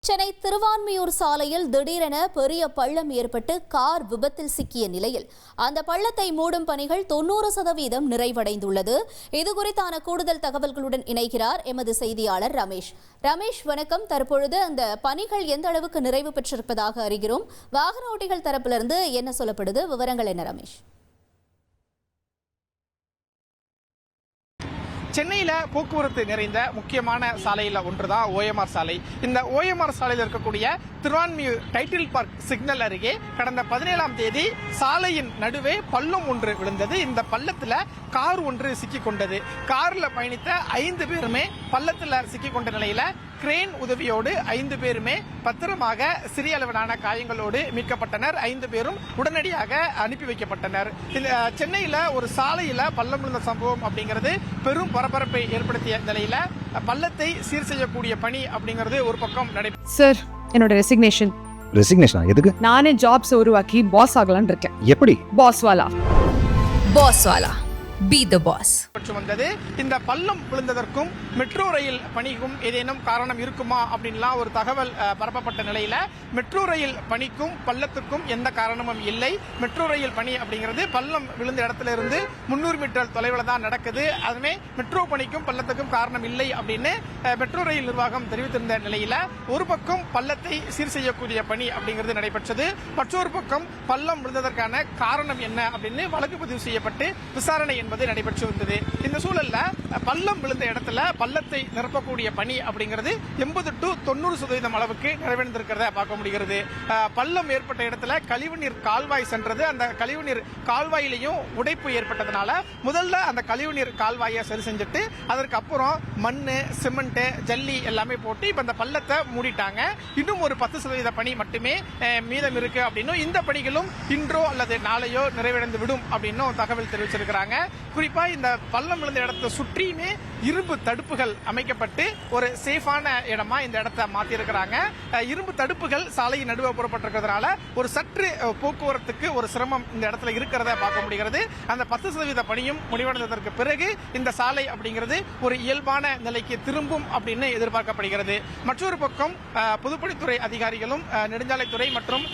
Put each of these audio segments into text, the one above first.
சென்னை திருவான்மியூர் சாலையில் திடீரென பெரிய பள்ளம் ஏற்பட்டு கார் விபத்தில் சிக்கிய நிலையில் அந்த பள்ளத்தை மூடும் பணிகள் 90% நிறைவடைந்துள்ளது. இதுகுறித்தான கூடுதல் தகவல்களுடன் இணைகிறார் எமது செய்தியாளர் ரமேஷ். ரமேஷ், வணக்கம். தற்பொழுது அந்த பணிகள் எந்த அளவுக்கு நிறைவு பெற்றிருப்பதாக அறிகிறோம். வாகன ஓட்டிகள் தரப்பிலிருந்து என்ன சொல்லப்படுது? விவரங்கள் என்ன ரமேஷ்? சென்னையில் போக்குவரத்து நிறைந்த முக்கியமான சாலையில் ஒன்றுதான் ஓஎம்ஆர் சாலை. இந்த ஓஎம்ஆர் சாலையில் இருக்கக்கூடிய திருவான்மியூர் டைட்டில் பார்க் சிக்னல் அருகே கடந்த 17ஆம் தேதி சாலையின் நடுவே பள்ளம் ஒன்று விழுந்தது. இந்த பள்ளத்தில் கார் ஒன்று சிக்கிக் கொண்டது. காரில் பயணித்த 5 பேருமே பள்ளத்தில் சிக்கிக் கொண்ட நிலையில கிரேன் உதவியோடு 5 பேருமே பத்திரமாக சிறிய அளவிலான காயங்களோடு மீட்கப்பட்டனர். 5 பேரும் உடனடியாக அனுப்பி வைக்கப்பட்டனர். இந்த சென்னையில ஒரு சாலையில பள்ளம் விழுந்த சம்பவம் அப்படிங்கிறது பெரும் பரபரப்பை ஏற்படுத்திய நிலையில பள்ளத்தை சீர் செய்யக்கூடிய பணி அப்படிங்கிறது ஒரு பக்கம் நடைபெறும். சார், என்னோட ரெசிக்னேஷன் எதுக்கு? நானே ஜாப்ஸ் உருவாக்கி பாஸ் ஆகலாம்னு இருக்கேன். எப்படி? பாஸ் வாலா Be the boss. வந்தது. இந்த பள்ளம் விழுந்ததற்கும் மெட்ரோ ரயில் பணிக்கும் ஏதேனும் காரணம் இருக்குமா அப்படின்லாம் ஒரு தகவல் பரப்பப்பட்ட நிலையில மெட்ரோ ரயில் பணிக்கும் பள்ளத்துக்கும் எந்த காரணமும் இல்லை. மெட்ரோ ரயில் பணி அப்படிங்கிறது பள்ளம் விழுந்த இடத்துல இருந்து 300 மீட்டர் தொலைவில் தான் நடக்குது. அதுமே மெட்ரோ பணிக்கும் பள்ளத்துக்கும் காரணம் இல்லை அப்படின்னு மெட்ரோ ரயில் நிர்வாகம் தெரிவித்திருந்த நிலையில ஒரு பக்கம் பள்ளத்தை சீர் செய்யக்கூடிய பணி அப்படிங்கிறது நடைபெற்றது. மற்றொரு பக்கம் பள்ளம் விழுந்ததற்கான காரணம் என்ன அப்படின்னு வழக்கு பதிவு செய்யப்பட்டு விசாரணை நடைபெற்று வந்தது. இந்த சூழல்ல பள்ளம் விழுந்த இடத்துல பள்ளத்தை நிரப்பக்கூடிய பணி அப்படிங்கிறது 80 to 90% அளவுக்கு நிறைவடைந்திருக்கிறத பார்க்க முடிகிறது. பள்ளம் ஏற்பட்ட இடத்துல கழிவுநீர் கால்வாய் சென்றது. அந்த கழிவுநீர் கால்வாயிலையும் உடைப்பு ஏற்பட்டதுனால முதல்ல அந்த கழிவுநீர் கால்வாயை சரி செஞ்சுட்டு அதற்கு அப்புறம் மண்ணு, சிமெண்ட், ஜல்லி எல்லாமே போட்டு இப்ப இந்த பள்ளத்தை மூடிட்டாங்க. இன்னும் ஒரு 10% பணி மட்டுமே மீதம் இருக்கு அப்படின்னும் இந்த பணிகளும் இன்றோ அல்லது நாளையோ நிறைவடைந்து விடும் அப்படின்னும் தகவல் தெரிவிச்சிருக்கிறாங்க. குறிப்பா இந்த பள்ளம் விழுந்த இடத்தை சுற்றியுமே இரும்பு தடுப்புகள் அமைக்கப்பட்டு ஒரு சேஃபான இடமா இந்த இடத்தை மாத்தி இருக்கிறாங்க. இரும்பு தடுப்புகள் சாலையின் நடுவே புறப்பட்டிருக்கிறதுனால ஒரு சற்று போக்குவரத்துக்கு ஒரு சிரமம் இந்த இடத்துல இருக்கிறத பார்க்க முடிகிறது. அந்த 10% பணியும் முடிவடைந்ததற்கு பிறகு இந்த சாலை அப்படிங்கிறது ஒரு இயல்பான நிலைக்கு திரும்பும் அப்படின்னு எதிர்பார்க்கப்படுகிறது. மற்றொரு பக்கம் பொதுப்பணித்துறை அதிகாரிகளும் நெடுஞ்சாலைத்துறை மற்றும்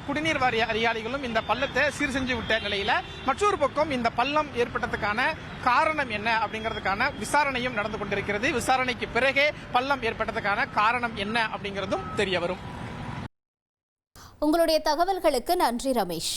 குடிநீர் வாரிய அதிகாரிகளும் இந்த பள்ளத்தை சீர் செஞ்சு விட்ட நிலையில மற்றொரு பக்கம் இந்த பள்ளம் ஏற்பட்டதுக்கான காரணம் என்ன அப்படிங்கிறதுக்கான விசாரணையும் நடந்து கொண்டிருக்கிறது. விசாரணைக்கு பிறகே பள்ளம் ஏற்பட்டதுக்கான காரணம் என்ன அப்படிங்கிறதும் தெரிய வரும். உங்களுடைய தகவல்களுக்கு நன்றி ரமேஷ்.